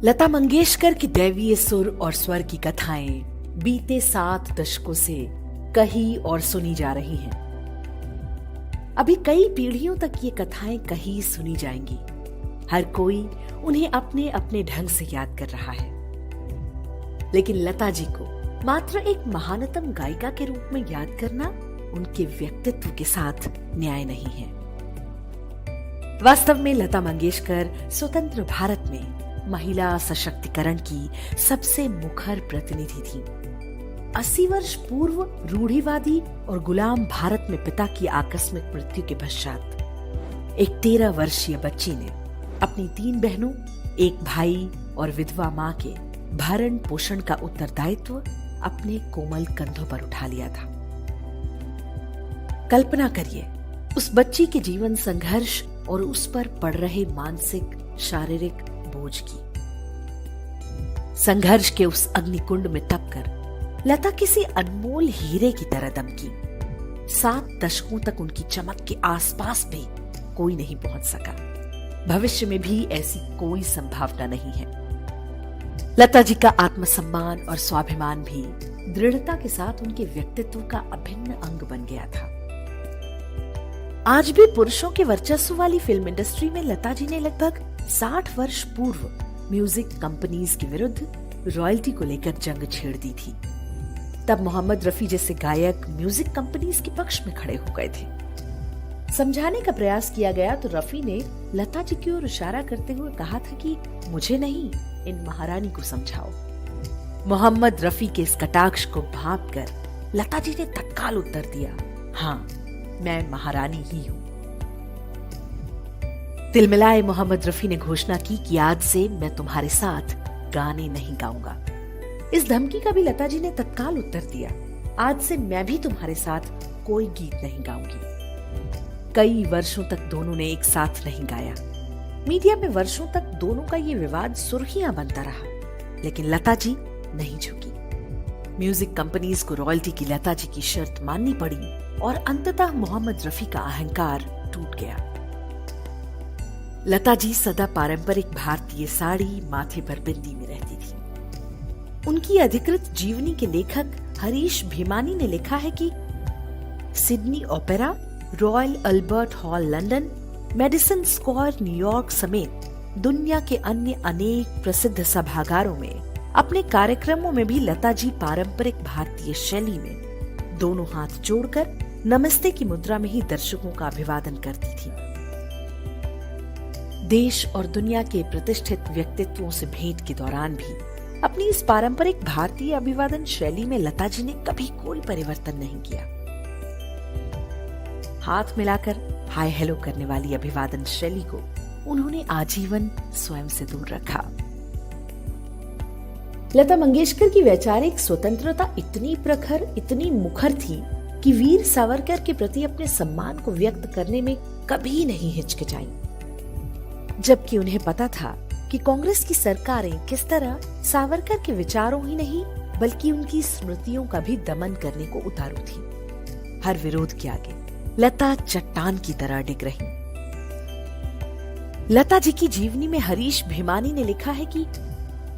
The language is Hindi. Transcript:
लता मंगेशकर की दैवीय सुर और स्वर की कथाएं बीते 7 दशकों से कही और सुनी जा रही हैं। अभी कई पीढ़ियों तक ये कथाएं कही सुनी जाएंगी। हर कोई उन्हें अपने अपने ढंग से याद कर रहा है, लेकिन लता जी को मात्र एक महानतम गायिका के रूप में याद करना उनके व्यक्तित्व के साथ न्याय नहीं है। वास्तव में लता मंगेशकर स्वतंत्र भारत में महिला सशक्तिकरण की सबसे मुखर प्रतिनिधि थी। 80 वर्ष पूर्व रूढ़िवादी और गुलाम भारत में पिता की आकस्मिक मृत्यु के पश्चात एक 13 वर्षीय बच्ची ने अपनी 3 बहनों, एक भाई और विधवा मां के भरण पोषण का उत्तरदायित्व अपने कोमल कंधों पर उठा लिया था। कल्पना करिए उस बच्ची के जीवन संघर्ष और उस पर पड़ रहे मानसिक शारीरिक बोझ की। संघर्ष के उस अग्निकुंड में तपकर लता किसी अनमोल हीरे की तरह दमकी। 7 दशकों तक उनकी चमक के आसपास भी कोई नहीं पहुंच सका। भविष्य में भी ऐसी कोई संभावना नहीं है। लता जी का आत्मसम्मान और स्वाभिमान भी दृढ़ता के साथ उनके व्यक्तित्व का अभिन्न अंग बन गया था। आज भी पुरुषों के वर्चस्व वाली फिल्म इंडस्ट्री में लता जी ने लगभग 60 वर्ष पूर्व म्यूजिक कंपनीज के विरुद्ध रॉयल्टी को लेकर जंग छेड़ दी थी। तब मोहम्मद रफी जैसे गायक म्यूजिक कंपनीज के पक्ष में खड़े हो गए थे। समझाने का प्रयास किया गया तो रफी ने लता जी की ओर इशारा करते हुए कहा था कि मुझे नहीं, इन महारानी को समझाओ। मोहम्मद रफी के इस कटाक्ष को भांपकर लता जी ने तत्काल उत्तर दिया, हाँ, मैं महारानी ही हूं। तिलमिलाए मोहम्मद रफी ने घोषणा की कि आज से मैं तुम्हारे साथ गाने नहीं गाऊंगा। इस धमकी का भी लता जी ने तत्काल उत्तर दिया, आज से मैं भी तुम्हारे साथ कोई गीत नहीं गाऊंगी। कई वर्षों तक दोनों ने एक साथ नहीं गाया। मीडिया में वर्षों तक दोनों का ये विवाद सुर्खियां बनता रहा, लेकिन लता जी नहीं झुकी। म्यूजिक कंपनीज को रॉयल्टी की लता जी की शर्त माननी पड़ी और अंततः मोहम्मद रफी का अहंकार टूट गया। लता जी सदा पारंपरिक भारतीय साड़ी, माथे पर बिंदी में रहती थी। उनकी अधिकृत जीवनी के लेखक हरीश भीमानी ने लिखा है कि Sydney opera, royal Albert hall London, Madison Square New York समेत दुनिया के अन्य अनेक प्रसिद्ध सभागारों में अपने कार्यक्रमों में भी लता जी पारंपरिक भारतीय शैली में दोनों हाथ जोड़कर नमस्ते की मुद्रा में ही दर्शकों का अभिवादन करती थी। देश और दुनिया के प्रतिष्ठित व्यक्तित्वों से भेंट के दौरान भी अपनी इस पारंपरिक भारतीय अभिवादन शैली में लता जी ने कभी कोई परिवर्तन नहीं किया। हाथ मिलाकर हाय हेलो करने वाली अभिवादन शैली को उन्होंने आजीवन स्वयं से दूर रखा। लता मंगेशकर की वैचारिक स्वतंत्रता इतनी प्रखर, इतनी मुखर थी कि वीर सावरकर के प्रति अपने सम्मान को व्यक्त करने में कभी नहीं हिचकिचाई, जबकि उन्हें पता था कि कांग्रेस की सरकारें किस तरह सावरकर के विचारों ही नहीं बल्कि उनकी स्मृतियों का भी दमन करने को उतारू थी। हर विरोध के आगे लता चट्टान की तरह डिग रही। लता जी की जीवनी में हरीश भीमानी ने लिखा है कि